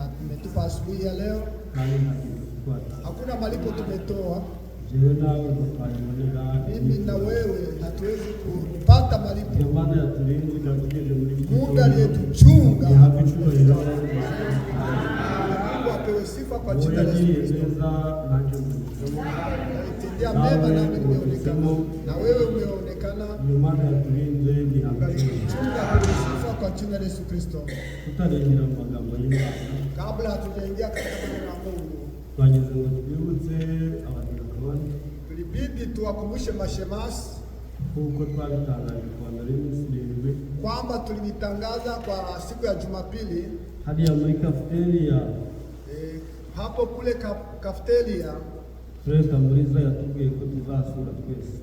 Ametupa asubuhi ya leo. Hakuna malipo tumetoa. Mimi na wewe hatuwezi kupata malipo. Mungu aliyetuchunga. Mungu apewe sifa kwa jina la Yesu. Tendea mema na nimeonekana. Na wewe umeonekana. Chunga sifa kwa jina la Yesu Kristo. Kabla hatujaingia katika neno la Mungu, tulibidi tuwakumbushe mashemasi kwamba tulitangaza kwa siku ya Jumapili hadi ya kafeteria hapo kule kafeteria. Tamuliza yatubwiye ko tuzasura twese.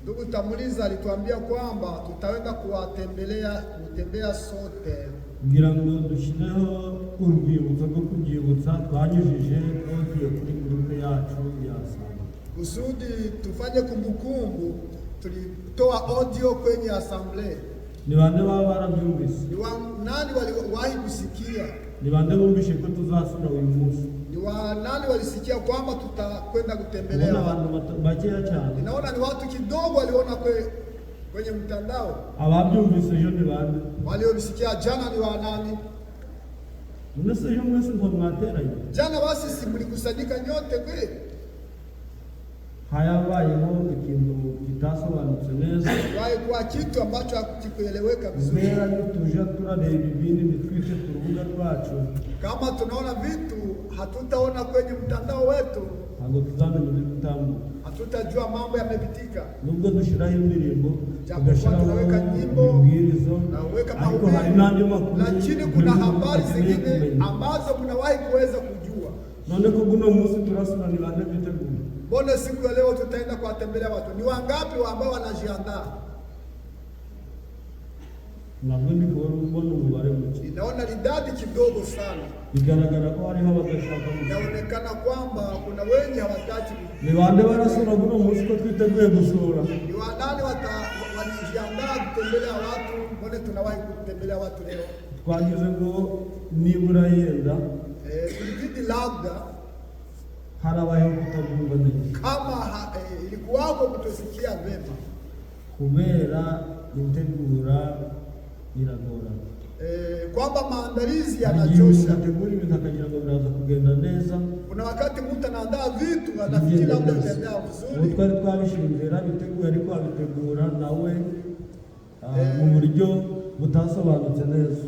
Ndugu Tamuliza alituambia kwamba tutaenda kutembea sote. Ngira ngo dushireho urwibutso rwo kubyibutsa twanyujije twagiye kuri grupe yacu ya Assemble. Kusudi tufanye kumbukumbu, tulitoa audio kwenye Assemble. Ni bande baba barabyumvise? Ni nani waliwahi kusikia? Ni bande bumvishe ko tuzasura uyu munsi? Ni nani walisikia kwamba tutakwenda kutembelea? Ninaona ni watu kidogo waliona kwenye mtandao. Ababyumvise jo ni bande? Waliosikia jana ni wa nani? Unase jo mwese ngo mwateranye. Jana basi simlikusanyika nyote kweli? Hayabayeho ikintu kitasobanutse neza. Kwa kitu ambacho hakikueleweka vizuri. Mbera tuje turareba ibindi nitwite ku rubuga rwacu. Kama tunaona vitu hatutaona kwenye mtandao wetu, ntabwo tuzamenya ibitambo, hatutajua mambo yamepitika. Nubwo dushiraho indirimbo, tunaweka nyimbo na weka mahubiri, lakini kuna habari zingine ambazo mnawahi kuweza kujua. None ko guno munsi turasura ni bande biteguye. Mbona siku ya leo tutaenda kuwatembelea watu? Ni wangapi ambao wanajiandaa? Nabwo ni kwa mbona umubare muke. Inaona idadi kidogo sana. Bigaragara ko hariho abadashaka. Inaonekana kwamba kuna wengi hawataki. Ni bande barasura guno munsi ko twiteguye gusura. Ni wanani wanajiandaa kutembelea watu? Mbona tunawahi kutembelea watu leo? Twagize ngo nibura yenda tulibidi labda harabayeho kutabyumva neza. Kama ilikuwako kutosikia vema. Kubera integura iragora. Kwamba maandalizi yanachosha. Kategori vitakagira ngo biraza kugenda neza. Kuna wakati mtu anaandaa vitu anafikiri labda itaenda vizuri. Twari twabishimira biteguye ariko abitegura nawe mu buryo butasobanutse neza.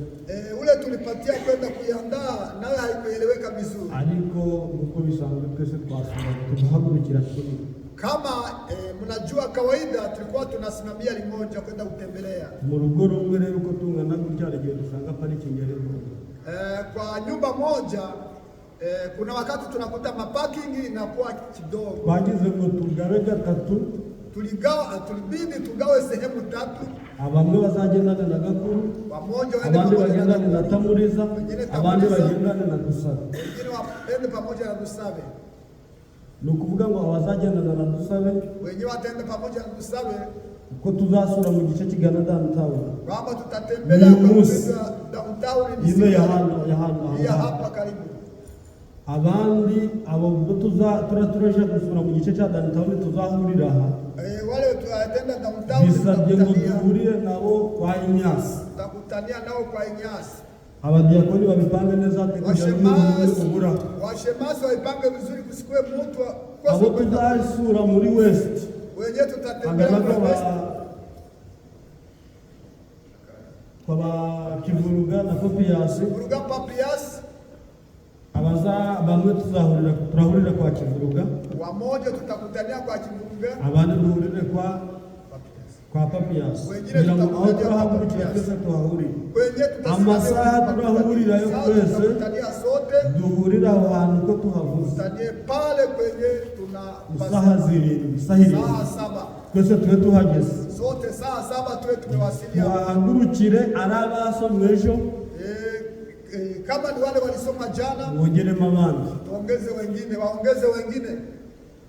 Ule tulipatia kwenda kuiandaa nawe haikueleweka vizuri. Ariko uko bisanzwe twese twasura tuhagurukira kuri. Kama mnajua kawaida tulikuwa tunasimamia limoja kwenda kutembelea. Mu rugo rumwe rero uko tungana kucyara gihe dusanga parking yari kwa nyumba moja kuna wakati tunakuta maparking inakuwa kidogo. Twagize ngo tugawe gatatu. Tulibidi tugawe sehemu tatu. Abamwe bazagendana na Gakuru, abandi bagendana na Tamuliza, abandi bagendana na Dusabe. Wengine waende pamoja na Dusabe. Nukuvuga ngo abazagendana na Dusabe, wengine wataenda pamoja na Dusabe. Uko tuzasura mu gice kigana downtown. Kwamba tutatembelea kwa downtown ni ya hapa karibu. Abandi abo turaje gusura mu gice cya downtown tuzahurira aha. Wale tuatenda downtown bisabye ngo duhurire nabo kwa Inyasi. Tutakutania nao kwa Inyasi. Abadiakoni babipange neza washemasi wabipange vizuri kusikwe mtu kwa sababu tuzasura muri West. Wenyewe tutatembea kwa West. Kwa Kivuruga na Papias. Kivuruga Papias. Bamwe turahurira kwa Kivuruga. Wamoja tutakutania kwa Kivuruga. Abandi duhurire kwa Papias. Wengine tutakutania kwa Papias. Amasaha turahurira yo twese. Duhurira ahantu ko tuhavuze. Tutanie pale kwenye tuna saa 7. Saa 7. Twese tuwe tuhageze. Sote saa 7 tuwe tumewasili. Tuhagurukire arabasomwe ejo. Kama ni wale walisoma jana, wongere mabandi. Waongeze wengine.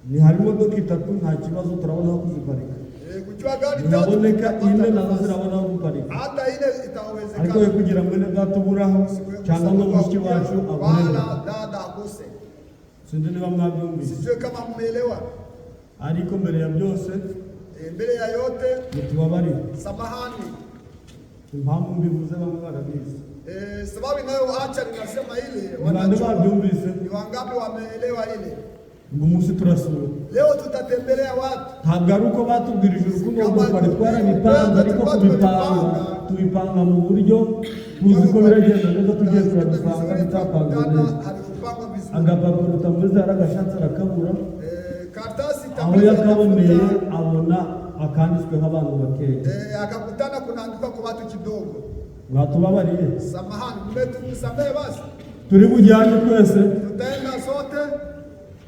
Ni harimo doki 3 nta kibazo turabona kuziparika. Kujua gari biraboneka ine nazo zirabona guparika hata ile itawezekana ariko kugira mwene datuburaho cyangwa ngo mushiki wacu wala dada akose. Sindi niba mwabyumvise. Sijue kama mmeelewa. Ariko mbere ya byose mbele ya yote mutubabari samahani. Impamvu mbivuze bamwe barabizi. Sababu inayoacha ninasema ile wanabyumvise. Ni wangapi wameelewa ile? Umunsi turasura. Leo tutatembelea watu. Ntabwo ari uko batubwirije urukundo ngo twari twarabipanga ariko tubipanga mu buryo tuzi ko biragenda neza tugiye turabisanga bitapanga neza. Agapapuro utamuze aragashatse arakabura. Aho yakaboneye abona akanditsweho abantu bakeya. Akakutana kunaandikwa kwa watu kidogo. Mwatubabariye. Samahani, mmetusamehe basi. Turi bujyane twese. Tutaenda sote.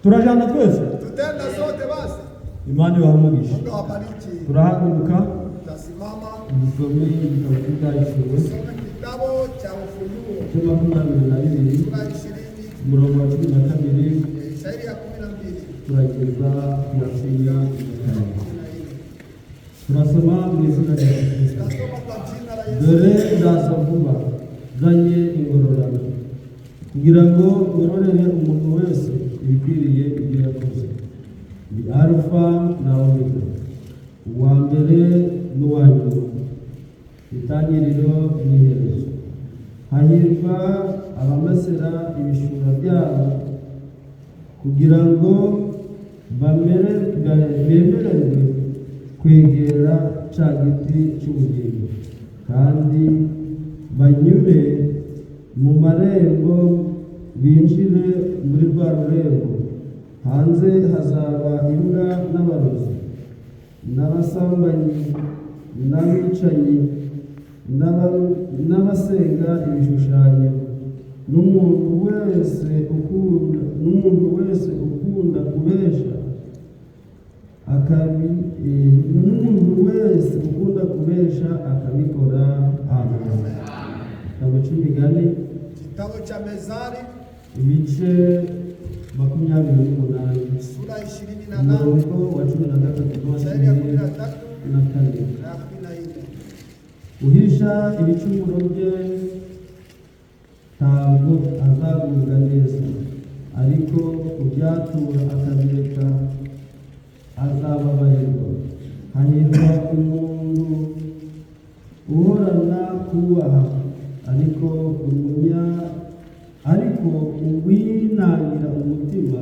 Turajana twese. Tutaenda sote basi. Imani wamugisha. Mungu awabariki. Turahaguruka. Tutasimama. Dusome igitabo cy'Ibyahishuriwe. Tusome kitabu cha Ufunuo. Sura 22. Sura 20. Umurongo wa 12. Shairi ya 12. Turageza ku ya 15. Turasoma mu izina rya Yesu. Turasoma kwa jina la Yesu. Dore ndaza vuba zanye ingororano kugira ngo ngororere umuntu wese ibikwiriye ibyo yakoze. Ni Alfa na Omega, uwa mbere n'uwa nyuma, itangiriro n'iherezo. Hahirwa abamesera ibishura byabo kugira ngo bemererwe kwegera cya giti cy'ubugingo kandi banyure mu marembo binjire muri rwa rurembo. Hanze hazaba imbwa n'abarozi n'abasambanyi n'abicanyi n'abasenga ibishushanyo n'umuntu wese ukunda kubesha akabikora. Amen. Igitabo cy'Imigani, Kitabu cha Mezari, ibice 28, sura 28, umurongo wa 13 shairi ya 13 na 14. Uhisha ibicumuro bye ntabwo azagubwa neza, ariko kubyatura akabireka azababarirwa. Hahirwa umuntu uhorana kubaha, ariko uwinangira umutima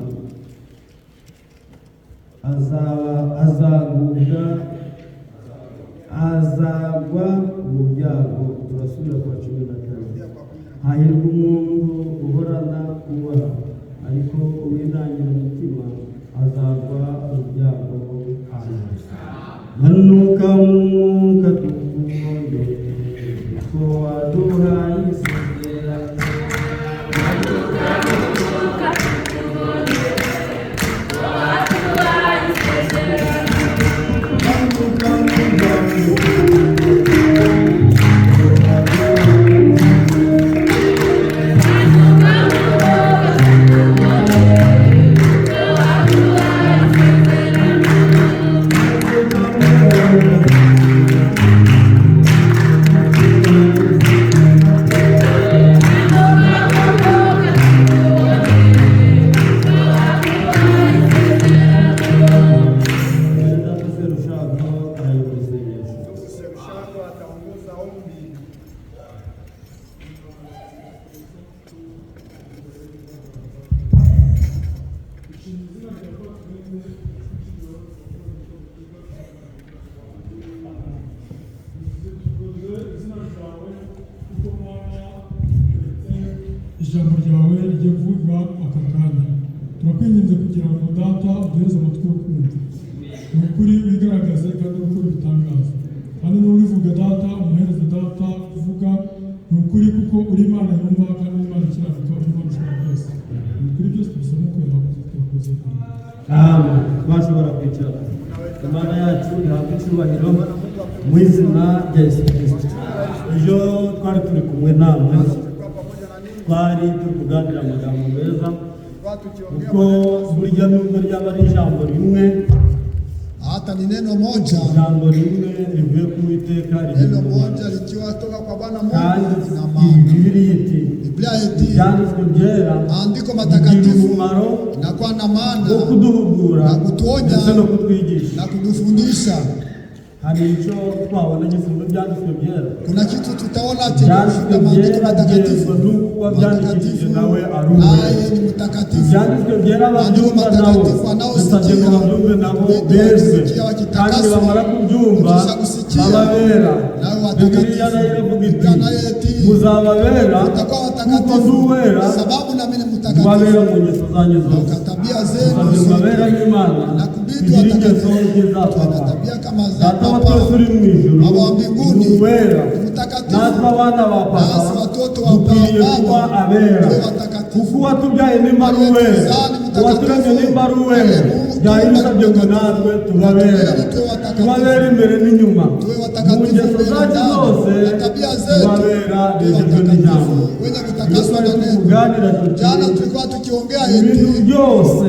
azagwa mu byago. Turasubira kwa 14. Hahirwa umuntu uhorana kubaha, ariko uwinangira umutima azagwa mu byago. Manuka Mungu tukuombe, kwa waduhai isezerano. Ijambo ryawe rigiye kuvuga aka kanya. Turakwinginze kugira ngo data uduheze amatwi yo kumva. Ni ukuri wigaragaze kandi ni ukuri bitangaza. Kandi n'urivuga data umuhereze data kuvuga. Ni ukuri kuko uri Imana yumva kandi uri Imana ikiranuka, uri Imana ushobora byose. Ni ukuri byose tubisaba ko yakoze. Amen. Twashobora kwicara. Imana yacu ihabwe icyubahiro mu izina rya Yesu Kristo. Ejo twari turi kumwe namwe, twari turi kuganira amagambo meza, kuko burya nubwo ryaba ari ijambo rimwe hata ni neno moja, jambo limwe rivuye ku Uwiteka, neno moja likiwa toka kwa Bwana Mungu na Biblia iti ibyanditswe byera maandiko matakatifu na kwa na maana wo kuduhugura na kutuonya no kutwigisha na kudufundisha. Hari icyo twabona gifunzo byanditswe byera, kuna kitu tutaona chenye maandiko matakatifu byandikishije nawe arume ni mtakatifu, byanditswe byera babyumva nawe dusabye ngo babyumve nabo beze, kandi bamara kubyumva bababera. Bibiliya nayo iravuga iti muzababera kuko nduwera babera mu ngeso zanyu zose. Dusabye ngo babera nk'Imana kugira ingeso zizapfa. Data wa twese uri mu ijuru uwera, natwe abana ba papa dukwiriye kuba abera, kuko uwatubyaye nimba ari uwera, uwaturemye nimba ari uwera. Byari bisabye ngo natwe tubabera imbere n'inyuma, mu ngeso zacu zose tubabera bejejwe n'ijambo. Iyo twari tukuganira tuti ibintu byose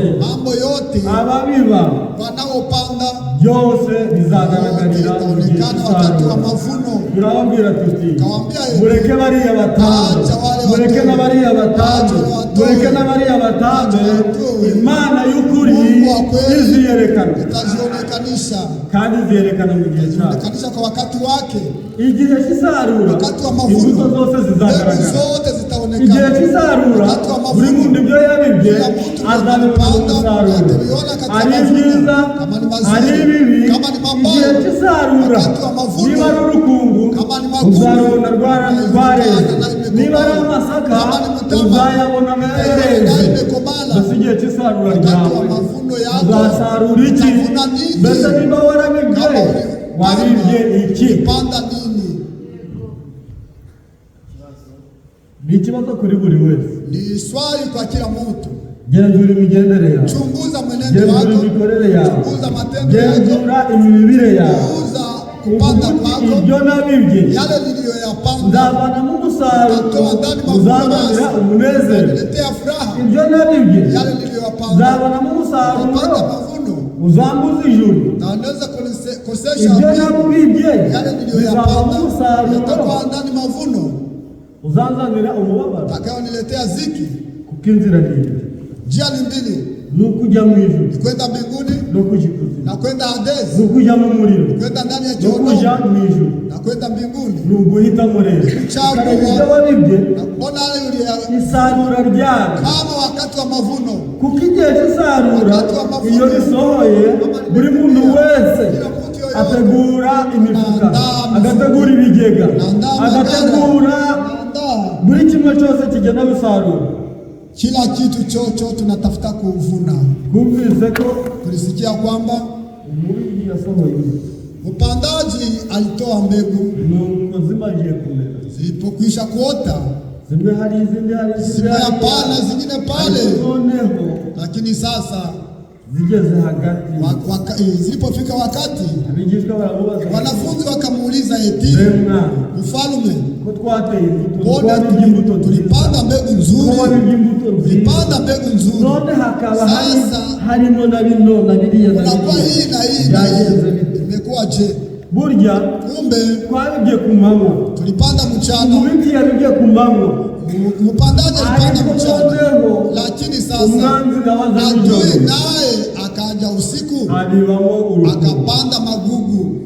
ababiba byose bizagaragarira mu gihe cy'isarura. Turababwira tuti mureke bariya batambe, mureke n'abariya batambe, mureke n'abariya batambe. Imana y'ukuri iziyerekana kandi iziyerekana mu gihe cyayo, kwa wakati wake. Igihe cy'isarura imbuto zose zizagaragara. Igihe cy'isarura buri muntu ibyo yabibye azabibona mu musaruro, ari byiza ari bibi. Igihe cy'isarura niba ari urukungu uzarubona rwareze, niba ari amasaka uzayabona yareze. Mbese igihe cy'isarura ryawe uzasarura iki? Mbese niba warabibye waribye iki? Ni ikibazo kuri buri wese, ni swali kwa kila mtu. Genzura imigendere yawe, chunguza mwenendo wako, genzura imikorere yawe, chunguza matendo yako, genzura imibire yawe, chunguza kupanda kwako. Ibyo nabibye yale niliyoyapanda nzavanamo umusaruro uzananira umunezero. Ibyo nabibye yale niliyoyapanda nzavanamo umusaruro uzambuza ijuru. Naweza kukosesha ibyo nabibye yale niliyoyapanda umusaruro ndani mavuno uzanzanira umubabaro, atakayoniletea ziki. kuko inzira ni njia ni mbili, ni ukujya mu ijuru, ni kwenda mbinguni no kujya ikuzimu, na kwenda Hadesi, ni ukujya mu muriro, kwenda ndani ya no jehanamu, kujya mu ijuru, na kwenda mbinguni. ni uguhitamo rero. Ibyo wabibye isarura ryawe kama wakati wa mavuno, kuko igihe cy'isarura iyo risohoye buri muntu wese ategura imifuka, agategura ibigega, agategura buri kimwe cyose kigenda bisarura. Kila kitu chocho tunatafuta kuvuna. Kumvise ko tulisikia kwamba umurimi yasohoye, mpandaji alitoa mbegu, zimaze kumera, zilipokwisha kuota zimwe hari izindi hapana, zingine pale, lakini sasa zigeze hagati. Zilipofika wakati abigishwa baramubaza, wanafunzi wakamuuliza eti, mfalme, tulipanda mbegu nzuri, tulipanda mbegu nzuri, none hakaba harimo na bino na biriya na hii na hii, imekuwa je? Burya kumbe twabibye ku manywa, tulipanda mchana, umubibyi yabibye ku manywa, mpandaji alipanda mchana, lakini sasa adui naye akaja usiku akapanda magugu.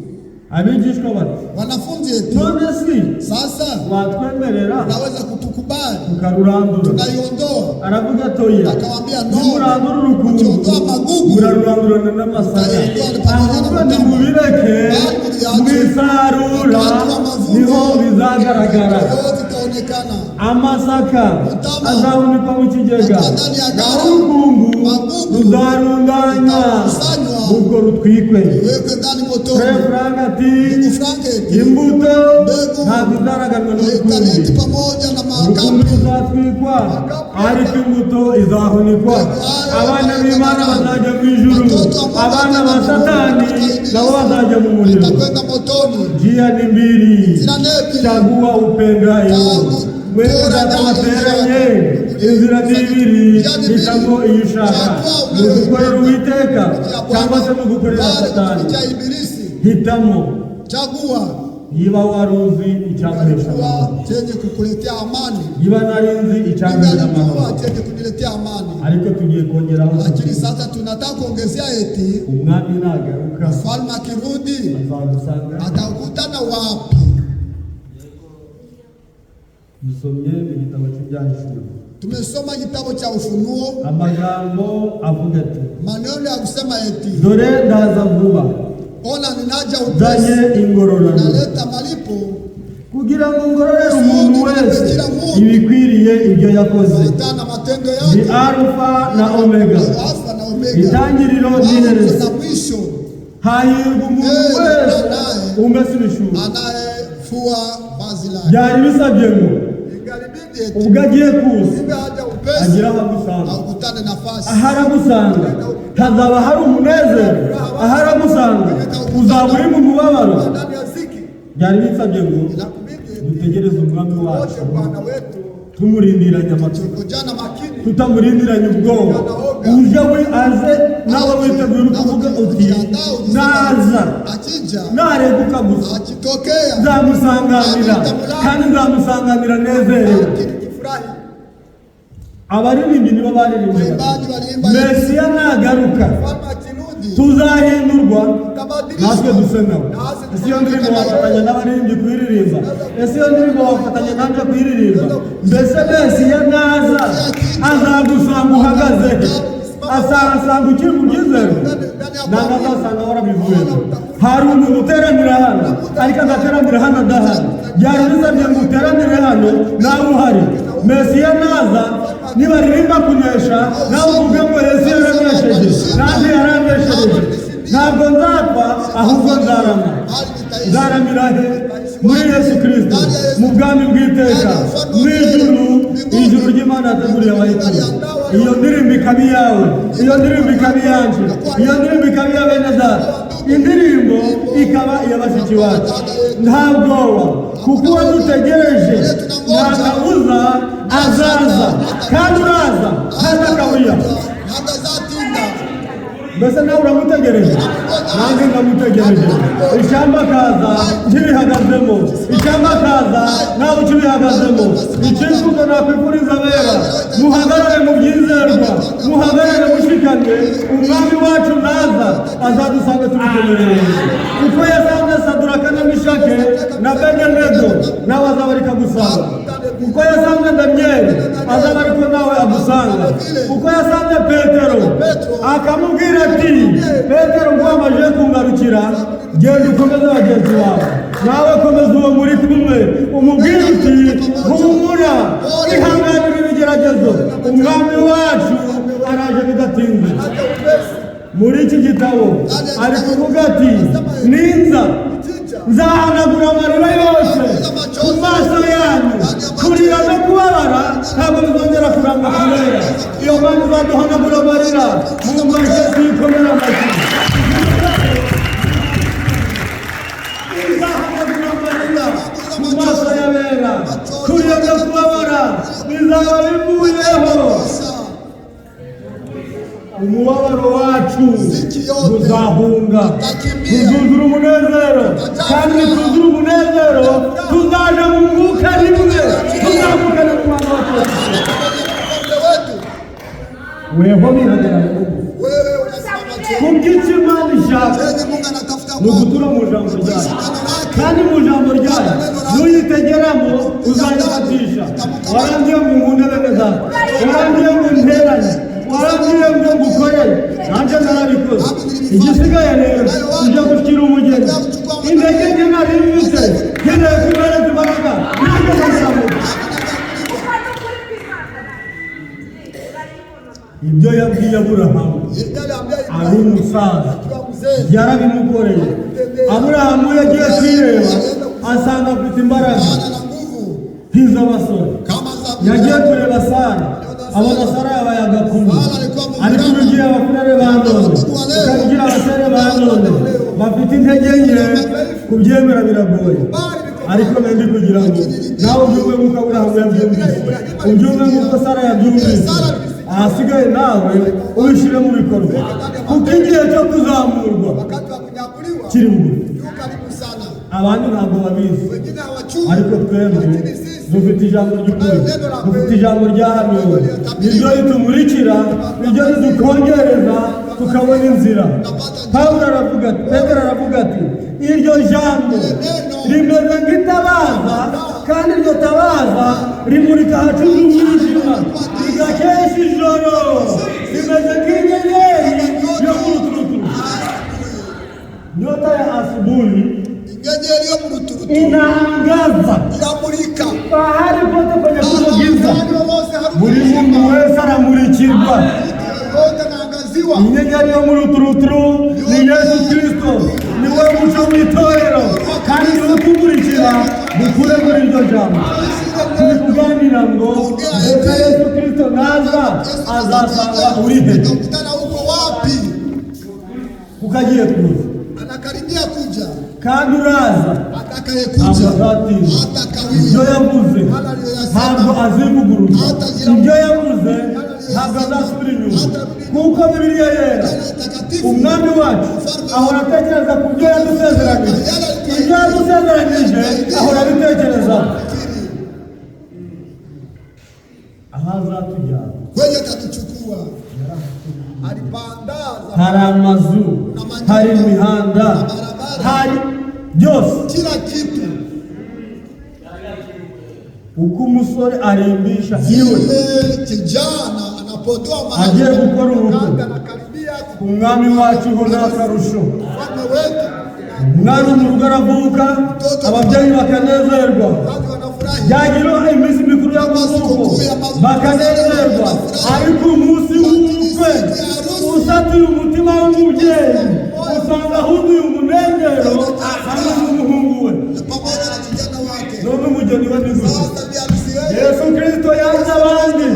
Abigishwa bati, wanafunzi eti, none si sasa watwemerera unaweza kutukubali tukarurandura? Tunaiondoa. Aravuga toya, akawaambia no, murandura urukungu, tuondoa magugu, murarurandura n'amasaka, ahubwo nimubireke mwisarura niho bizagaragara. Amasaka azahunikwa mu kigega, urukungu ruzarundanywa ubwo rutwikwe. Frank ati imbuto ntabwo izaraganwa n'urukumbi, urukumbi ruzatwikwa ariko imbuto izahunikwa. Abana b'Imana bazajya mu ijuru, abana ba Satani nabo bazajya mu muriro. Njia ni mbili, chagua upendayo. mwene data bateranye inzira n'ibiri hitamo iyo ushaka mu gukorera Uwiteka cyangwa se mu gukorera Satani. Hitamo, chagua. Niba waruzi icyaguhesha amahoro, chenye kukuletea amani. niba narinzi icyaguhesha amahoro, chenye kuniletea amani. ariko tugiye kongeraho, lakini sasa tunataka kuongezea eti umwami nagaruka, mfalme akirudi atakutana wapi? Dusomye mu gitabo cy'Ibyahishuwe. Tumesoma kitabu cha Ufunuo, amagambo avuga ati, maneno ya kusema eti dore ndaza vuba, ona ninaja uzanye upesi, ingororano, naleta malipo kugira ngo ngororere umuntu wese ibikwiriye ibyo yakoze. kulingana na matendo yake. Ni Alfa na Omega, Alfa na Omega, itangiriro n'iherezo. na mwisho. Hahirwa umuntu wese umesa ibishura. Anayefua vazi lake. Byari bisabye ngo ubwo agiye kuza agira aho agusanga, akutane nafasi, aharagusanga hazaba hari umunezero, aharagusanga uzaba uri mu mubabaro. Byari bisabye ngo dutegereze umwami wacu, tumurindiranye amatsiko, tutamurindiranye ubwoba. Uje we aze nawe witegura kuvuga uti naza, nareguka gusa nzamusanganira, kandi nzamusanganira nezerewe. Abaririmbyi nibo baririmbye Mesiya nagaruka tuzahindurwa natwe duse nawe. Ese iyo ndirimbo wafatanya n'abaririmbyi kuyiririmba? Ese iyo ndirimbo wafatanya nanjye kuyiririmba? Mbese Mesiya naza azagusanga uhagaze, asanga ukiri mu byizero, ntabwo azasanga warabivuyemo. Hari umuntu uteranira hano ariko agateranira hano adahari. Byari bisabye ngo uteranire hano nawe uhari. Mesiya naza nibaririmba kunesha nawe uvuge ngo Yesu yaranesheje, nanjye yaranesheje. Ntabwo nzapfa ahubwo nzarama. Nzaramira he? Muri Yesu Kristo, mu bwami bw'iteka, mu ijuru ry'Imana yateguriye abayituye. Iyo ndirimbo ikaba iyawe, iyo ndirimbo ikaba iyanjye, iyo ndirimbo ikaba iya bene data, indirimbo ikaba iya bashiki bacu. Nta bwoba, kuko uwo dutegereje nta kabuza azaza, kandi uraza nta kabuya. Mbese nawe uramutegereje? Nanjye ndamutegereje. Ishyamba kaza nkibihagazemo, ishyamba kaza nawe ukibihagazemo. Icyifuzo nakwifuriza abera, muhagarare mu byizerwa, muhagarare mushikamye. Umwami wacu naza azadusanga tubikenereye. Uko yasanze Saduraka na Meshaki na Abedenego, nawe azaba ariko agusanga. Uko yasanze Daniyeli azaba ariko nawe agusanga. Uko yasanze Petero akamubwira ati, Petero ngwamaje kungarukira, genda ukomeze bagenzi bawe, nawe komeza uwo muri kumwe, umubwire uti humura, ihanganira ibigeragezo, umwami wacu araje bidatinze. Muri iki gitabo ari kuvuga ati, ninza nzahanagura amarira yose ku maso yanyu, kurira no kubabara ntabwo bizongera kuranga kubera. Iyo mpamvu izaduhanagura amarira, mu mbashe tuyikomera amashyi. Izahanagura amarira ku maso y'abera, kurira no kubabara bizaba bivuyeho. Umubabaro wacu uzahunga, tuzuzura umunezero, kandi tuzuzura umunezero tuzaje mu mwuka rimwe, tuzamukana mu mwana wacu. Weho bihagarara kubw'icyo Imana ishaka ni ugutura mu ijambo ryayo, kandi mu ijambo ryayo nuyitegeramo uzayifatisha. Warambwiye ngo nkunde bene data, warambwiye ngo nteranye, warambwiye ngo ngukorere, nanjye narabikoze. Igisigaye rero ujya gushyira umugeni, intege nke nari mfite nkeneye kubereka imbaraga, nanjye ndazamuka. Ibyo yabwiye Aburahamu ari umusaza yarabimukoreye. Aburahamu yagiye kwireba asanga afite imbaraga nk'iz'abasore. Yagiye kureba Sara, abona Sara yabaye agakumi, ariko ubigira abafurere ba none, ukabigira abasore ba none bafite intege nke, kubyemera biragoye. ariko nandi kugira ngo nawe ubyumve nk'uko Aburahamu yabyumvise, ubyumve nk'uko Sara yabyumvise, ahasigaye nawe ubishyire mu bikorwa, kuko igihe cyo kuzamurwa kiri bugufi. Abandi ntabwo babizi, ariko twebwe dufite ijambo ry'ukuri, dufite ijambo ryahanuwe, niryo ritumurikira, niryo ridukongereza tukabona inzira. Pawulo aravuga ati, Petero aravuga ati, iryo jambo rimeze nk'itabaza, kandi iryo tabaza rimurika ahacuze umwijima, rigakesha ijoro, rimeze nk'inyenyeri yo mu ruturuturu. Nyota ya asubuhi inaangaza pahali pote kwenye kuzo giza, buri muntu wese aramurikirwa. Inyenyeri yo mu ruturuturu ni Yesu Kristo, ni we muco w'itorero, kandi ni we tumurikira dukure muri iryo jambo. Turi kuganira ngo reka Yesu Kristo naza azasanga uri he, ukagiye kuza, anakaribia kuja, kandi uraza atakayekuja ibyo yavuze ntabwo azivuguruza, ibyo yavuze ntabwo azasubira inyuma, kuko Bibiliya yera umwami wacu ahora atekereza ku byo yadusezeranyije, ibyo yadusezeranyije ahora abitekerezaho. Aho azatujyana kwenye atatuchukua, hari amazu, hari imihanda, hari byose, kila kitu. uko umusore arimbisha iwe kijana anapotoa agiye gukora ubukwe, umwami wacu ho n'akarusho. Umwana mu rugo aravuka, ababyeyi bakanezerwa, yagira iminsi mikuru y'amavuko bakanezerwa, ariko umunsi w'ubukwe usatuye umutima w'umubyeyi usanga ahuduye umunezero hamwe n'umuhungu we none umugeni we n'igusa. Yesu Kristo yaje abandi,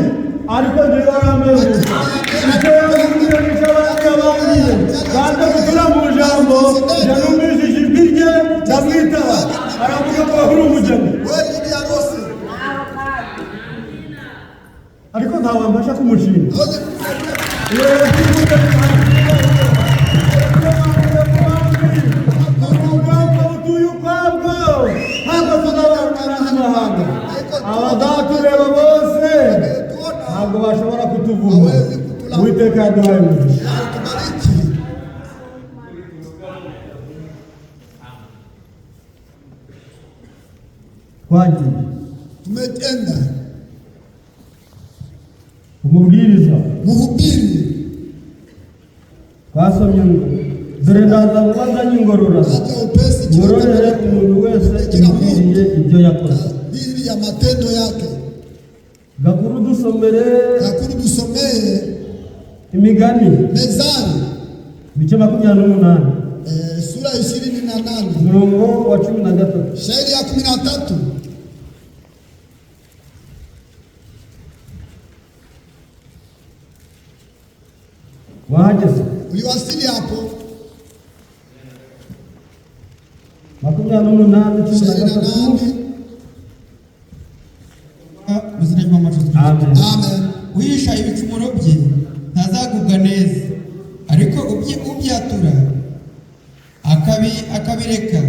ariko njye yarameze icyo yavuze nicyo abandi yabangiye, banze gutura mu jambo, njye numvise ijwi rye ndamwitaba, aravuga ko ahuri umugeni, ariko ntawambasha kumushima. Abazatureba bose ntabwo bashobora kutuvuma. Uwiteka yaduhaye umugisha. Twagiye tumetenda umubwiriza muhubiri, twasomye ngo dore ndaza vuba nzanye ingororano, ngororere umuntu wese ibikwiriye ibyo yakoze. bili ya matendo yake. Gakuru dusomere Imigani Mezali bice 28 sura 28 umurongo wa 13 shairi ya 13. wahageze Uliwasili hapo 28 Amen. Uhisha ibicumuro bye ntazagubwa neza, ariko ubyatura akabireka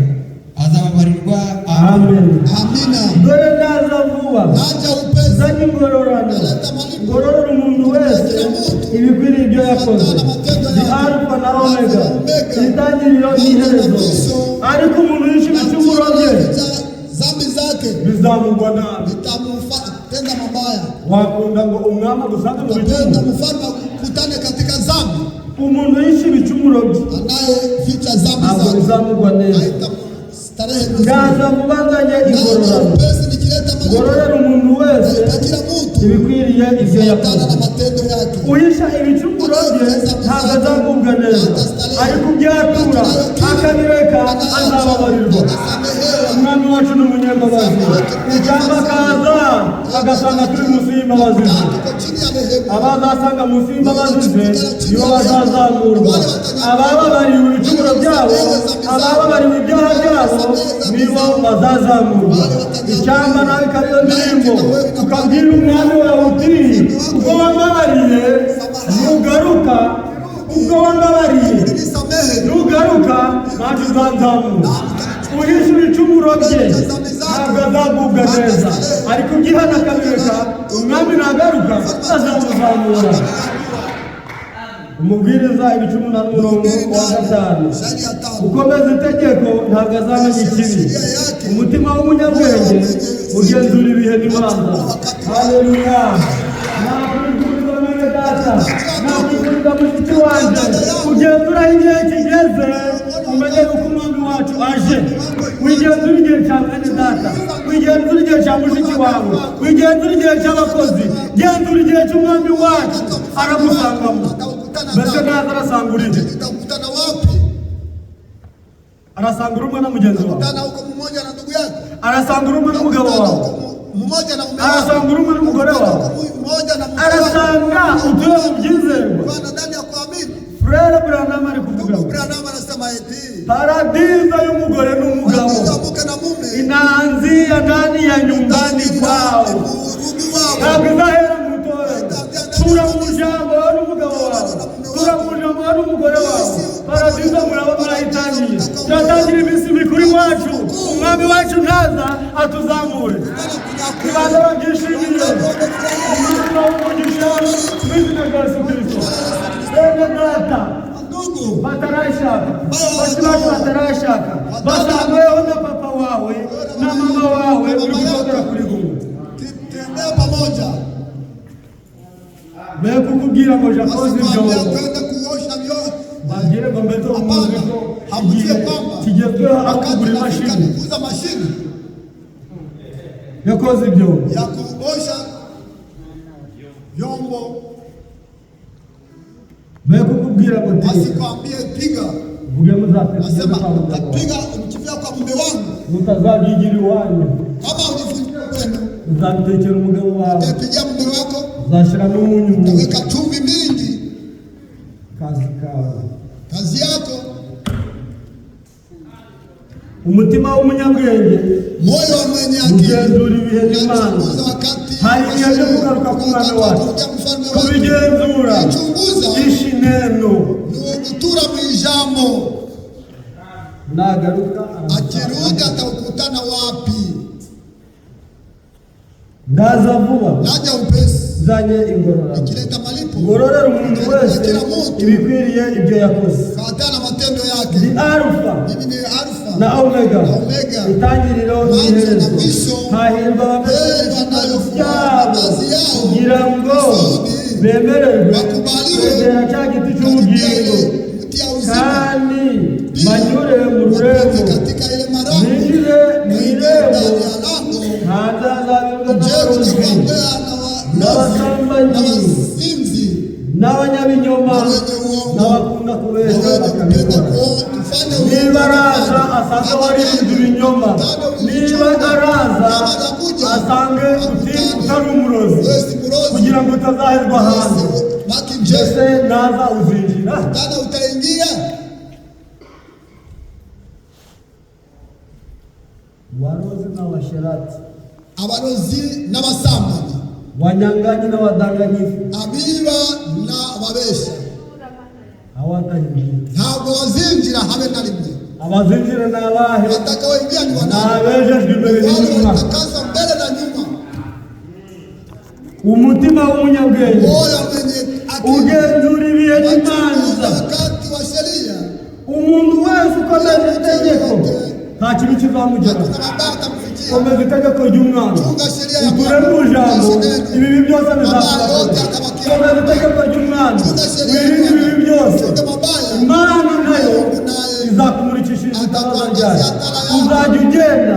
azababarirwa. Amen. Amina. Dore ndaza vuba Naja upesi nzanye ingororano, ngororera umuntu wese ibikwiriye ibyo yakoze. Ni Alfa na Omega, itangiriro n'iherezo, ariko umuntu yishe ibicumuro bye zambi zake bizamugwa nabi. Tenda mabaya. Wakunda ngo umwami agusanga mu Tenda bicumuro, mfalme kutane katika zambi, umuntu yishe ibicumuro bye anaye ficha zambi ntabwo zake bizamugwa neza. starehe mzuri. Ndaza vuba nzanye ingororano, Upesi nikileta malipo ngororera umuntu wese kila mtu ibikwiriye ibyo tana yakoze. na matendo yake. Uhisha ibicumuro bye ntabwo azagubwa neza, ariko ubyatura akabireka azababarirwa. Umwami wacu ni umunyambabazi, icyamba akaza agasanga turi munsi y'imbabazi ze. Tuko chini ya rehema. abazasanga munsi y'imbabazi ze nibo bazazamurwa, abababariwe ibicumuro byabo, abababariwe ibyaha byabo nibo bazazamurwa. Icyamba nawe ikariyo ndirimbo ukabwira umwami wawe uti ubwo wambabariye nugaruka, ubwo wambabariye nugaruka nanjye uzanzamura. Uhishe ibicumuro bye ntabwo azagubwa neza, ariko ugihana akabireka umwami nagaruka azamuzamura. Umubwiriza 11:5 ukomeza itegeko ntabwo azamenya ikibi. Umutima w'umunyabwenge ugenzura ibihe n'imanza. Haleluya! Nakwifuriza mwene data, nakwifuriza mushiki wanjye ugenzura igihe kigeze, umenye uko umwami wacu aje. Wigenzura igihe cya mwene data, wigenzura igihe cya mushiki wawe, wigenzura igihe cy'abakozi, genzura igihe cy'umwami wacu aragusangamo. Mbese naza arasangura iki? Arasangura umwe na mugenzi wawe, arasangura umwe n'umugabo wawe, arasangura umwe n'umugore wawe, arasanga utuye mu byizerwa. Frere Branham ari kuvuga paradizo y'umugore n'umugabo, inanzi ya ndani ya nyumbani kwao, ntabwo izahera mu itorero. Tura mu muryango n'umugabo wawe, tura mu muryango n'umugore wawe. Paradizo muraba murayitangiye, turatangira iminsi mikuru iwacu. Umwami wacu ntaza atuzamure, ibanza babyishimiye. Umwami w'umugisha w'izina rya Yesu Kristo. Bene data batarashaka, basi bacu batarashaka, basangeho na papa wawe na mama wawe uri kutokera kuri gumwe. Mbere kukubwira ngo jakoze ibyobo bagire ngo mbeto umuziko kigezweho aho kugura imashini yakoze ibyobo ya kuosha vyombo. Mbere kukubwira ngo asikwambie piga, vuge muzapenda piga ukifia kwa mume wangu mutazagigiri wanyu, kama ujifungia kwenu uzabitekera umugabo wawe, utepigia mume wako, uzashira n'umunyu, utaweka chumvi mingi. kazi kawe, kazi yako. Umutima w'umunyabwenge, moyo wa mwenye akili, ugenzura ibihe n'imanza. Hari ibihe byo kugaruka ku mwami wacu, kubigenzura, ishi neno nugutura mu ijambo. Nagaruka akirudi atakutana wapi? Ndaza vuba, naja upesi, zanye ingororano, ikileta malipo, ngororera umuntu wese ibikwiriye ibyo yakoze. fatana matendo yake. Ni Alfa na Omega, itangiriro n'iherezo. Hahirwa abameze kugira ngo bemererwe kwegera cya giti cy'ubugingo kandi banyure mu rurembo, binjire mu irembo. Hanze hazabibwa n'abarozi n'abasambanyi n'abanyabinyoma n'abakunda kubeshya bakabikora. Niba araza asange warinze ibinyoma, niba araza asange utari umurozi, kugira ngo utazahezwa hanze. Mbese naza uzinjira? Warozi n'abasherati, abarozi n'abasambanyi, wanyang'anyi n'abadanganyifu, abiba na babesha hawataingia. Ntabwo bazinjira habe na rimwe. Abazinjira ni abahe? Watakaoingia ni abejejwe imbere n'inyuma, watakaswa mbele na nyuma. Umutima w'umunyabwenge Moyo mwenye akili ugenzura ibihe n'imanza. wakati wa sheria, Umuntu wese ukomeza itegeko nta kintu kizamugeraho. Komeza itegeko ry'umwami, uture mu ijambo, ibibi byose bizakubaho. Komeza itegeko ry'umwami, wirinde ibibi byose. Imana nayo izakumurikisha itabaza ryayo. Uzajya ugenda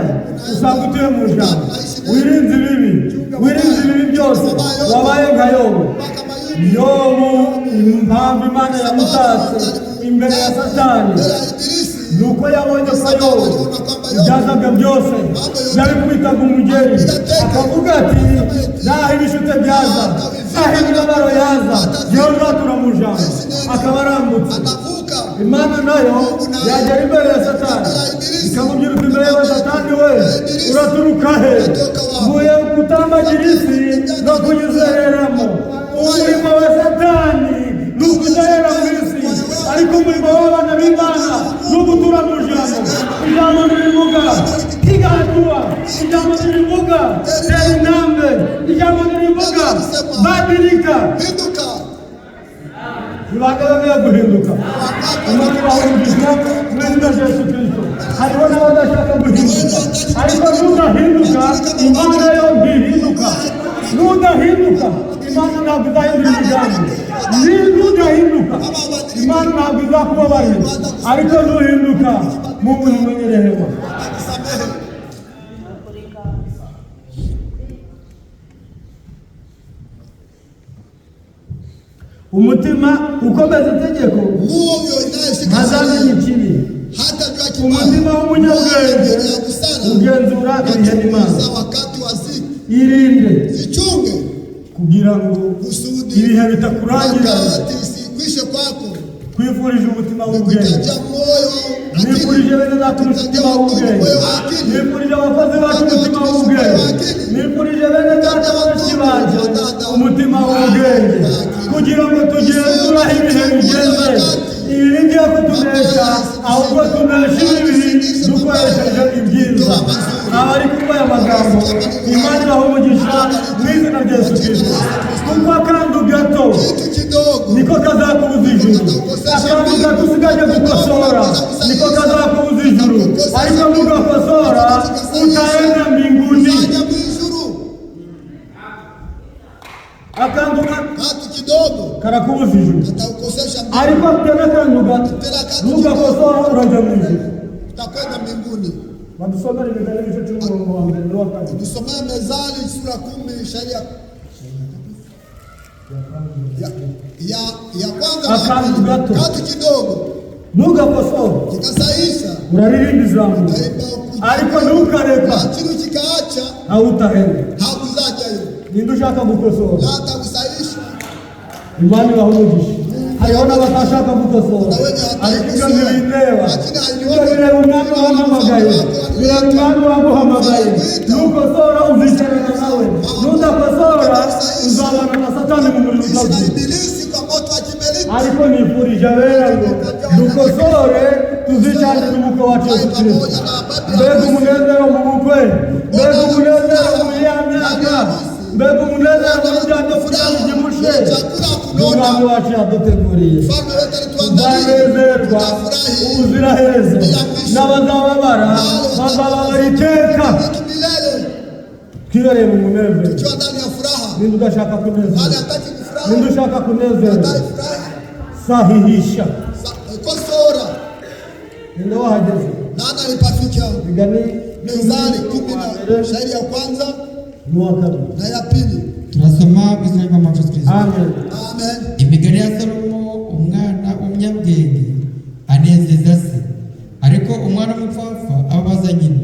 usanga utuye mu ijambo, wirinze ibibi, wirinze ibibi byose. Wabaye nka Yobu. Yobu, impamvu Imana yamutatse imbere ya Satani nuko yabonye ko Yobu ibyazaga byose byari kubitaga umugeri, akavuga ati naho ibishute byaza ahindura baroyaza Yehova turamujana akabarambutse Imana nayo yagera imbere ya Satani ikamubwira uti imbere ya Satani we uraturuka he mvuye kutambagira isi no kuyizereramo umurimo wa Satani ni ukuzerera mu isi ariko umurimo w'abana b'Imana ni ugutura mu ijambo ijambo ririvuga tigatura ijambo ririvuga tera intambwe ijambo ririvuga badilika ntibagabanya guhinduka Imana bahindukira mu izina rya Yesu Kristo hariho n'abadashaka guhinduka ariko nudahinduka Imana yo ntihinduka nudahinduka Imana ntabwo izahindura imigambi nudahinduka Imana ntabwo izakubabarira ariko nuhinduka Mungu ni mwenye rehema umutima ukomeza itegeko ntazamenya ikibi umutima w'umunyabwenge ugenzura ibihe n'Imana irinde kugira ngo ibihe bitakurangira kwifurije umutima w'ubwenge nifurije bene data umutima w'ubwenge nifurije abakozi bacu umutima w'ubwenge nifurije bene data benshi bacu umutima w'ubwenge kugira ngo tugenzure aho ibihe bigeze ibi bigiye kutunesha ahubwo tuneshe ibibi dukoresheje ibyiza abari kumva aya magambo Imana ibaha umugisha mu izina rya Yesu Kristo kuko akantu gato niko kazakubuza ijuru akantu gato usigaje gukosora niko kazakubuza ijuru ariko mugakosora utaenda mbinguni akantu kidogo karakubuza ijuru ariko tena akantu gato mugakosora urajya mu ijuru utakwenda mbinguni Wadusomea Mezali kichwa cha Mungu wa mbele wa kazi. Wadusomea Mezali sura 10 sharia ya kwanza katu kidogo. Nuga posoro. Kikasaisha. Uraririmbi zangu. Ariko nukareka. Kintu kikaacha. Hautaenda. Hakuzaja hiyo. Nindushaka gukosora. Hata kusaisha. Imani wa umugisha. Hayona batashaka gukosora ariko ntibinewa ibyo umwami wahamagaye umwami waguhamagaye nukosora uzicarana nawe nudakosora uzabana na Satani mu muriro utazima ariko nifurije abera ngo dukosore tuzicarane n'umukwe wacu Yesu Kristo mbega umunezero mu bukwe mbega umunezero mu myaka mbega umunezero mu byato fulani gimushe umwami wacu yaduteguriye uzanezerwa ubuziraherezo n'abazababara bazababara iteka twibereye mu munezero ninde udashaka kunezerwa ninde ushaka kunezerwa sahihisha ninde wahageze igani Mezali 10 shairi ya kwanza na ya pili turasoma kuzina kwa Yesu Kristo. Amen. Amen. Imigani ya Salomo umwana w'umunyabwenge anezeza se ariko umwana w'umupfapfa ababaza nyina.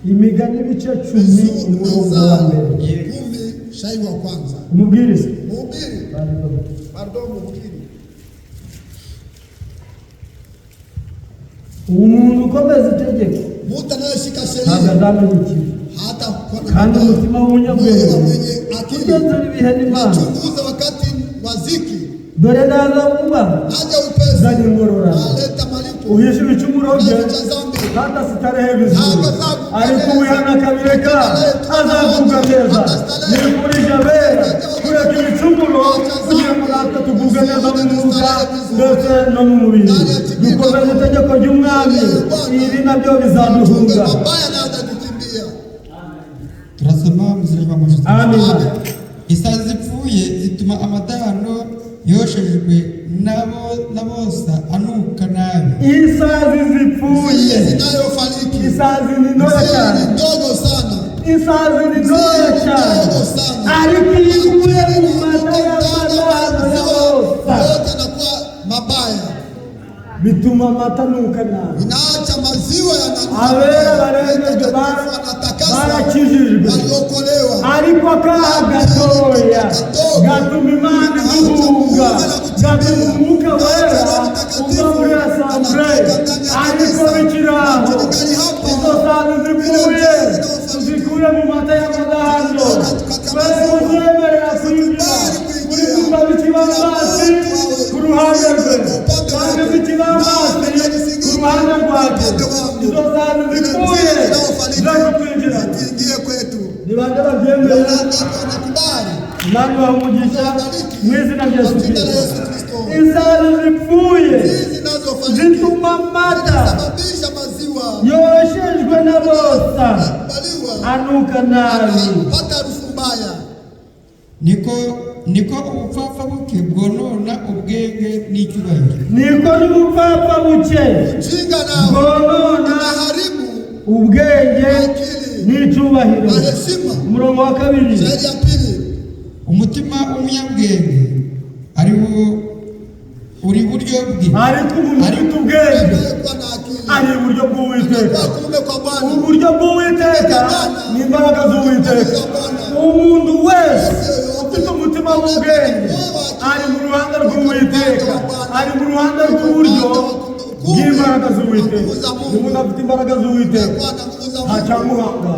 Imigani ibice 10 umurongo wa mbere. 10 shairi wa kwanza. Umubwiriza. Pardon mubwiri. Umuntu ukomeza itegeko Muta anayeshika sheria hagazana n'ikibi hata kandi umutima w'umunyabwenge ugenzura ibihe n'Imana chunguza wakati wa ziki dore naza vuba aja upesi zanye ingororano aleta malipo uhisha ibicumuro bye kandi asitareho ibizuru ariko uwihana akabireka azagubwa neza nifurije abera kureka ibicumuro kugira ngo natwe tugubwe neza mu mwuka ndetse no mu mubiri dukomeze itegeko ry'umwami ibi nabyo bizaduhunga turasoma muzira kwa Yesu Kristo. Amen. Isazi zipfuye zituma amadahano yoshejwe nabosa anuka nabi. Isazi zipfuye zinayofariki isazi ni ntoya cyane ndogo sana isazi ni ntoya cyane ariko ikuye mu mata y'amadahano yote yanakuwa mabaya bituma amata anuka nabi inaacha maziwa yananuka abera barengeje barakijijwe, ariko akaha gatoya gatuma Imana iduhunga, gatuma Umwuka Wera uva muri asambure, ariko bikiraho izo sano zipfuye zikure mu mata y'amadahano, twese tuzemerera kwinjira muri kumva bikibambasi ku ruhande rwe, kandi bikibambasi ku ruhande rwake, izo sano zipfuye zirako kwinjira. Ni bande babyemera? Imana ibaha umugisha mu izina rya Yesu Kristo. Isano zipfuye zituma amata yoshejwe na bosa anuka nabi. niko ubupfapfa buke bwonona ubwenge n'icyubahiro. Niko n'ubupfapfa buke bwonona ubwenge n'icyubahiro. Umurongo wa 2. Umutima w'umunyabwenge ariwo uri iburyo bwe, ariko umuntu ufite ubwenge ari iburyo bw'Uwiteka. Uburyo bw'Uwiteka ni imbaraga z'Uwiteka. Umuntu wese ufite umutima w'ubwenge ari mu ruhande rw'Uwiteka, ari mu ruhande rw'uburyo bw'imbaraga z'Uwiteka. Umuntu afite imbaraga z'Uwiteka ntacamuhanga.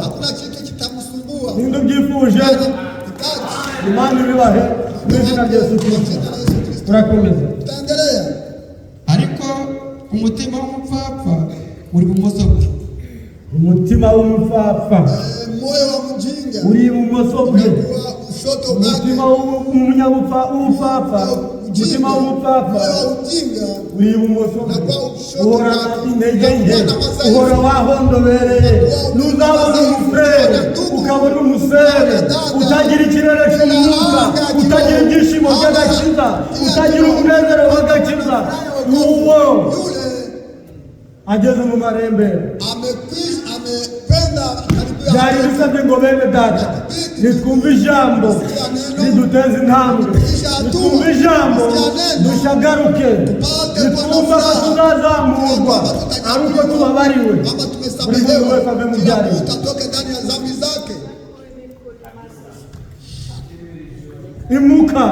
Ninde ubyifuje? Imana ibibahe mu izina rya Yesu Kristo. Turakomeza. Ariko umutima w'umupfapfa uri ibumoso bwe. Umutima w'umupfapfa uri ibumoso bwe. Umutima w'umunyabupfapfa, umutima w'umupfapfa uri ibumoso bwe. Uhorana intege nke, uhora wahondobereye. Nuzabona umufurere ukabona umusere utagira ikirere cy'umwuka, utagira ibyishimo by'agakiza, utagira umunezero w'agakiza, uwo ageze mu marembera. Byari bisabye ngo bene data nitwumve ijambo riduteze intambwe, nitwumve ijambo dushagaruke, nitwumva ko tuzazamurwa ari uko tubabariwe. Buri muntu wese ave mu byarimo. Imuka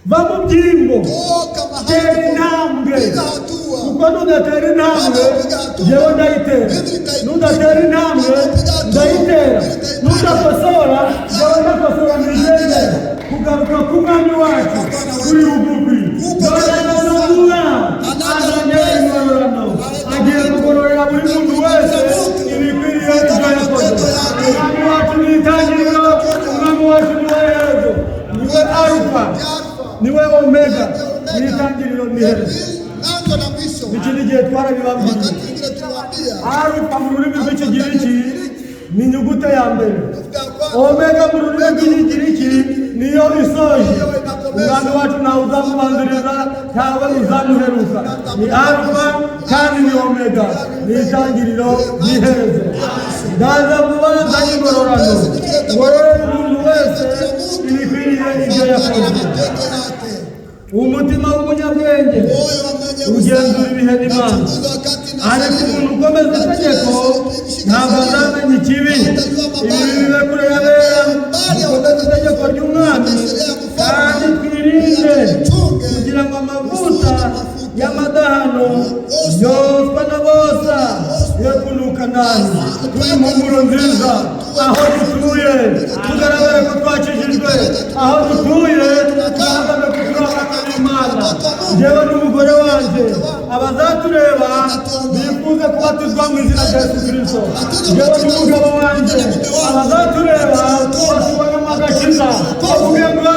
va mu byimbo, tera intambwe, kuko nudatera intambwe jewe ndayitera, nudatera intambwe ndayitera, nudakosora jewe ndakosora. Nijende kugaruka ku mwami wacu kuri bugufi. Yorananura azanye ingororano, agiye kugororera buri muntu wese ibikwiriye ibyo yakoze. Umwami wacu ni itangiriro, umwami wacu ni we herezo, niwe Alfa, niwe Omega, ni itangiriro n'iherezo. Ikindi gihe twarabibabwiye, Alfa mu rurimi rw'Ikigiriki ni inyuguti ya mbere, Omega mu rurimi rw'Ikigiriki niyo isoje. Umwami wacu ntawe uzamubanziriza cyangwa uzamuheruka. Ni Alfa kandi ni Omega, ni itangiriro n'iherezo. Ndaza kubona nzanye ingororano, ngororera umuntu wese ibikwiriye ibyo yakoze. Umutima w'umunyabwenge ugenzura ibihe n'Imana, ariko umuntu ukomeza itegeko ntabwo azamenya ikibi. Ibi bibe kure y'abera, dukomeze itegeko ry'Umwami kandi twirinde kugira ngo amavuta y'amadahano yoswa na bosa yo kunuka nabi. Turi mu mpumuro nziza aho dutuye, tugaragare ko twakijijwe. Aho dutuye tugaragare ko turabana n'Imana. Njyewe n'umugore wanjye, abazatureba bifuza kubatizwa mu izina rya Yesu Kristo. Njyewe n'umugabo wanjye, abazatureba basubiramo agakiza, bavuge ngo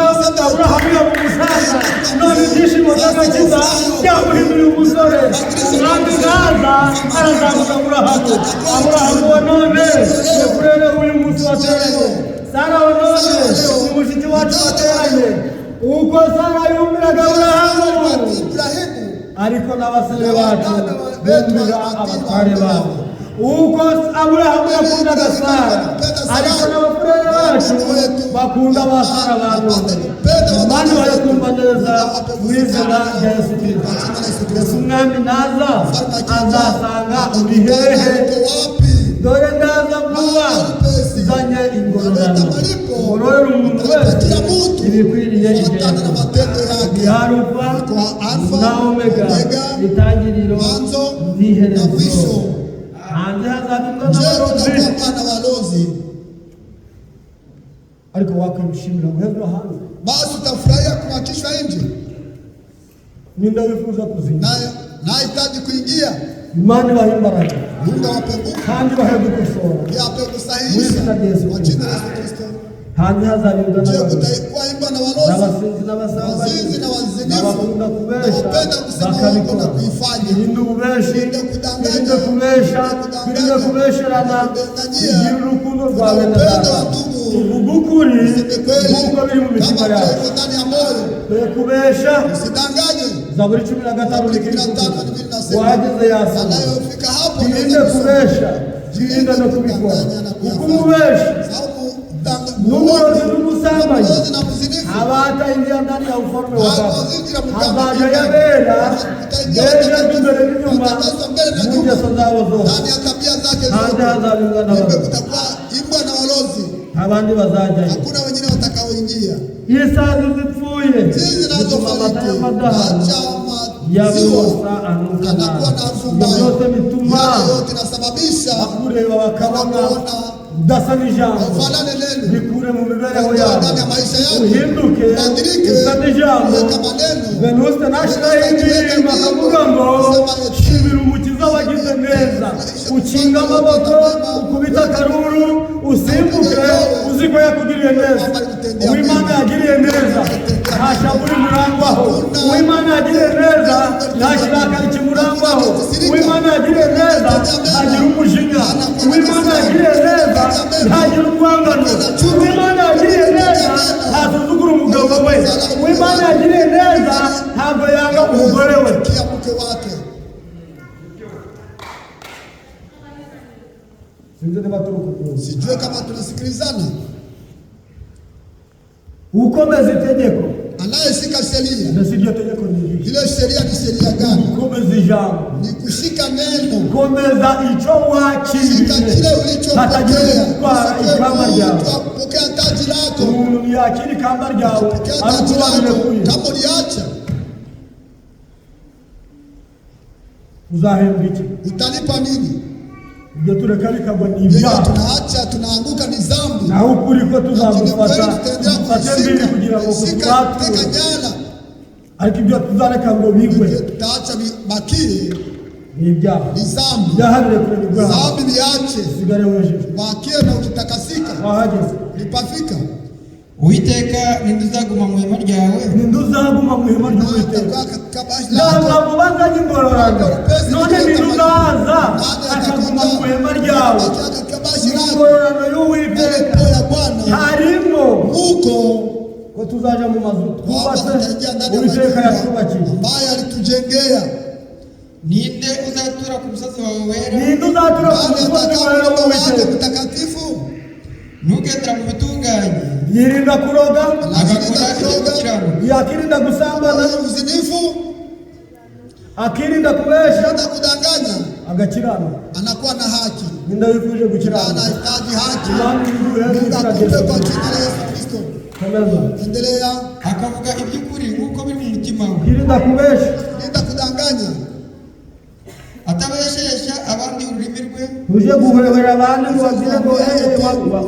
Aburahamu yaba umusaza, none ibyishimo by'agakiza byamuhinduye umusore. Umwami naza arazamuka Aburahamu. Aburahamu wa none ni kurere uyu munsi wateranye. Sara wa none ni mushiki wacu wateranye. Uko Sara yumviraga Aburahamu, ariko n'abasore bacu bumvira abatware babo. Uko Aburahamu yakundaga Sara, ariko n'abafurere bacu bakunda ba Sara ba none. Imana ibahe kumva neza mu izina rya Yesu Kristo. Yesu umwami naza azasanga uri hehe? dore ndaza vuba zanye ingororano ngororera umuntu wese ibikwiriye ibyo ni Alfa na Omega, itangiriro n'iherezo. Hanze hazabibwa n'abalozi, ariko wakwishimira guhezwa hanze. Basi utafurahia kuwakishwa nje. Ninda wifuza kuzinga, nahitaji kuingia. Imani wahimbaraga, Mungu awape nguvu, kandi wahebu kusora, yape kusahihisha kwa jina la Yesu Kristo. Hanze hazabibwa n'abasinzi n'abasambanyi n'abazinifu n'abakunda kubesha bakabikora, irinde ububeshi, irinde kubesherana, ugire urukundo rwawe na Data, uvuge ukuri nk'uko biri mu mitima yacu, twe kubesha. Zaburi 15 wahageze yasoma, irinde kubesha, irinde no kubikora, kuko umubeshi n'umurozi n'umusambanyi abata injira ndani ya ufalme wa Baba, hazaja yabera beja imbere n'inyuma mu ngeso zabo zose. Hanze hazabibwa n'abalozi, abandi bazajyayo. Hakuna wengine watakaoingia. Isazi zipfuye zituma amata y'amadaha yabusa anuka nabi. Ibyo byose bituma akureba bakabona udasa n'ijambo, bikure mu mibereho yabo, uhinduke usa n'ijambo. Venuste nashiraho indirimbo akavuga ngo shimira umukiza wagize neza, ukinga amaboko, ukubita akaruru, usimbuke uzi ko yakugiriye neza. Uwimana yagiriye neza nta shyamba rimurangwaho, Uwimana yagiriye neza nta kirakari kimurangwaho, Uwimana yagiriye neza ntagira umujinya, Uwimana yagiriye neza ntagira urwangano, Uwimana yagiriye neza ntasuzugura umugabo we, Uwimana yagiriye neza ntabwo yanga umugore we. Sijue kama tunasikilizana. Ukomeza itegeko, anayeshika sheria, ndio tegeko ni ile sheria ni sheria gani? Ukomeza ijambo, ni kushika neno. Ukomeza ico wakiriye, hatagira kwa ikamba ryawe. Pokea taji lako, umuntu yakiri ikamba ryawe arukubamire kuye. Kama uliacha uzahembwa iki? Utalipa nini? Ibyo tureka bikagwa ni ibyaha, tunaacha tunaanguka ni dhambi, naho ukuri ko tuzamufata mbili kugira ngo kufatwe, ariko ibyo tuzareka ngo bigwe tutaacha bakire ni ibyaha, ni dhambi. byahabire kure ni bwaha, dhambi niache, sigare wejeje bakie na ukitakasika, wahageze nipafika. Uwiteka ninduzaguma mu ihema ryawe, ninduzaguma mu ihema ry'Uwiteka. Ntabwo bazanye ingororano, none ninduzaza akaguma mu ihema ryawe. Ingororano y'Uwiteka harimo ko tuzaja mu mazu twubatse Uwiteka yatwubakiye, ambaye alitujengea. Ninde uzatura ku musozi wawe wera? Ninde uzatura ku musozi wawe w'Uwiteka mtakatifu? Nugendera mu bitunganye, yirinda kuroga, agakora ikiraro, yakirinda gusambana, uzinifu, akirinda kubesha, kudanganya, agakirana, anakuwa na haki. Ninde wifuje gukirana? Anahitaji haki. Mungu akupe kwa jina la Yesu Kristo. Endelea. Akavuga iby'ukuri nk'uko biri mu mutima we, yirinda kubesha, yirinda kudanganya, atabeshesha abandi ururimi rwe, uje guhebera abandi ngo bagire ngo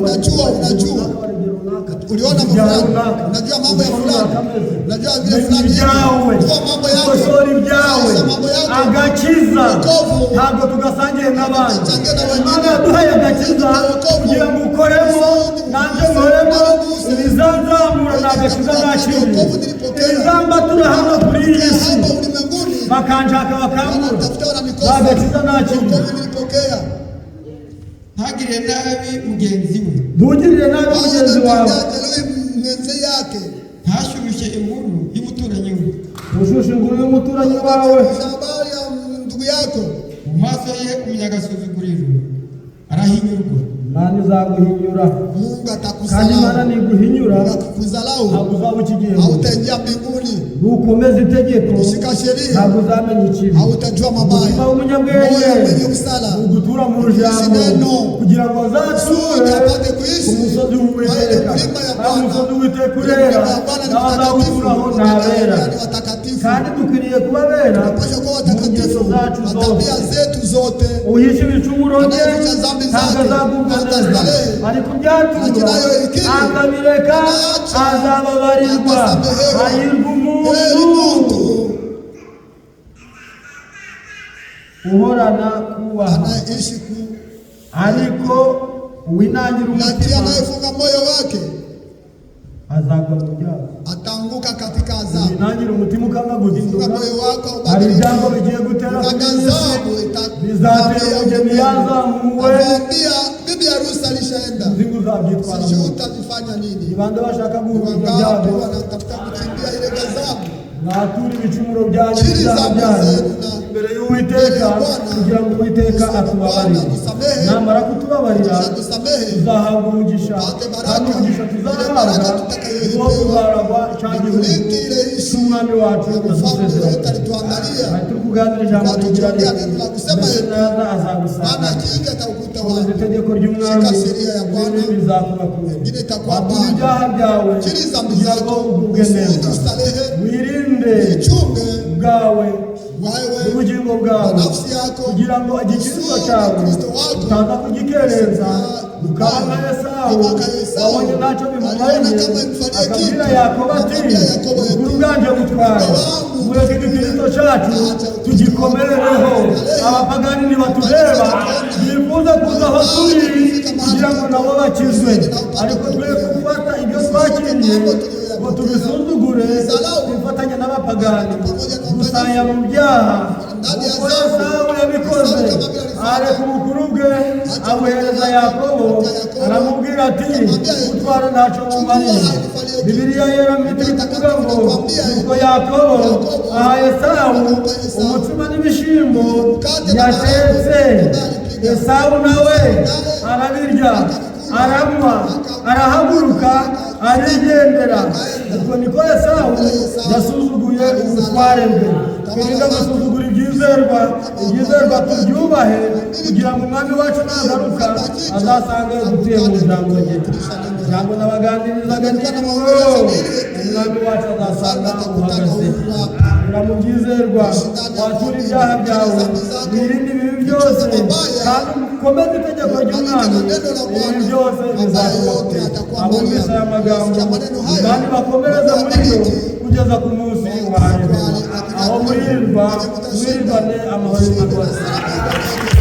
unajua uliona fulani, unajua mambo ya fulani, unajua vile fulani, unajua mambo yako, kosori byawe, agakiza ntabwo tugasangiye n'abandi. Imana yaduhaye agakiza kugira ngo ukoremo nanjye nkoremo, ibizanzamura n'agakiza nakiriye. Izamba turi hano kuri iyi si bakanshaka bakambura, n'agakiza nakiriye. ntagirire nabi mugenzi we, ntugirire nabi mugenzi wawe, ntashyushye inkuru y'umuturanyi we, ushushe inkuru y'umuturanyi wawe, habari ya ndugu yako. mu maso ye umunyagasuzuguriro arahinyurwa, Imana izaguhinyura. Mungu Kandi Imana atakusalau. niguhinyura Atakusalau. ntabwo uzaba ukigiye. Hautaingia mbinguni. Nukomeza itegeko Ushika sheria. ntabwo uzamenya ikibi. Hautajua mabaya. Umutima w'umunyabwenge Moyo mwenye kusala. ugutura mu jambo kugira ngo azature apate kuishi. umusozi w'Uwiteka. Milima ya Aho umusozi Bwana. w'Uwiteka urera n'abazawuturaho ntabera. Kandi dukwiriye kuba bera Tunapaswa kuwa mu ngeso watakatifu zacu na zose. tabia zetu zote. Uhisha ibicumuro bye Anayeficha dhambi ntabwo zake azagubwa neza, hatastarehe. ariko ibyatura Akinayo ikiri. akabireka Anaacha. azababarirwa. Atasamehewa. Hahirwa Heri umuntu mtu uhorana kubaha, anayeishi ariko uwinangira lakini umutima anayefunga moyo wake azagwa mu byago. ataanguka katika adhabu. Uwinangira umutima ukanga Funga guhinduka, moyo wako hari ubadilike. ibyago bigiye gutera Na kuri iyi adhabu si, bizatera umugeni yazamuwe. Akamwambia bibi harusi alishaenda. Uzingu uzabyitwara Sijui mu utazifanya nini. ibande bashaka guhunga Wangapi ibyago wanatafuta kukimbia ile adhabu. natura ibicumuro byanyu Chini n'ibyaha za byanyu mzee na- imbere y'Uwiteka kugira ngo Uwiteka atubabarire. Namara kutubabarira tuzahabwa umugisha, kandi umugisha tuzahabwa uwo kuzaragwa cya gihugu cy'umwami wacu yadusezeranye. Turi kuganira ijambo rigira riti mbese naza azagusanga. Komeza itegeko ry'umwami ibindi bizakuba kure. Watura ibyaha byawe kugira ngo ugubwe neza. Wirinde ubwawe n'ubugingo bwawe kugira ngo igikristo cyawe utaza kugikerenza ukaba nka Esawu wabonye ntacyo bimumariye akabwira Yakobo ati ubukuru bwanje butwaye mureke igikristo cyacu tugikomerereho. Abapagani nibatureba bifuza kuza aho turi kugira ngo nabo bakizwe, ariko twe gufata ibyo twakiriye ngo tubisuzugure twifatanye n'abapagani gusaya mu byaha uko Esawu yabikoze. Areka ubukuru bwe abuhereza Yakobo, aramubwira ati utwara ntacyo mumariye. Bibiliya yera mitiri kuvuga ngo nuko Yakobo aha Esawu umutsima n'ibishyimbo yatetse. Esawu nawe arabirya aranywa arahaguruka arigendera. Ubwo niko Esawu yasuzuguye ubutware bwe. Twirinde gusuzugura ibyizerwa, ibyizerwa tubyubahe kugira ngo umwami wacu nagaruka azasange dutuye mu ijambo rye. Ijambo nabaganirizaga nijoro umwami wacu azasanga uhagaze. Ura mu byizerwa, watura ibyaha byawe, wirinde ibibi byose, kandi ukomeze itegeko ry'umwami. Ibi byose bizakuba kure. Abumvise aya magambo kandi bakomereze muri yo kugeza ku munsi wa nyuma, aho mwirirwa mwirwane amahoro y'Imana.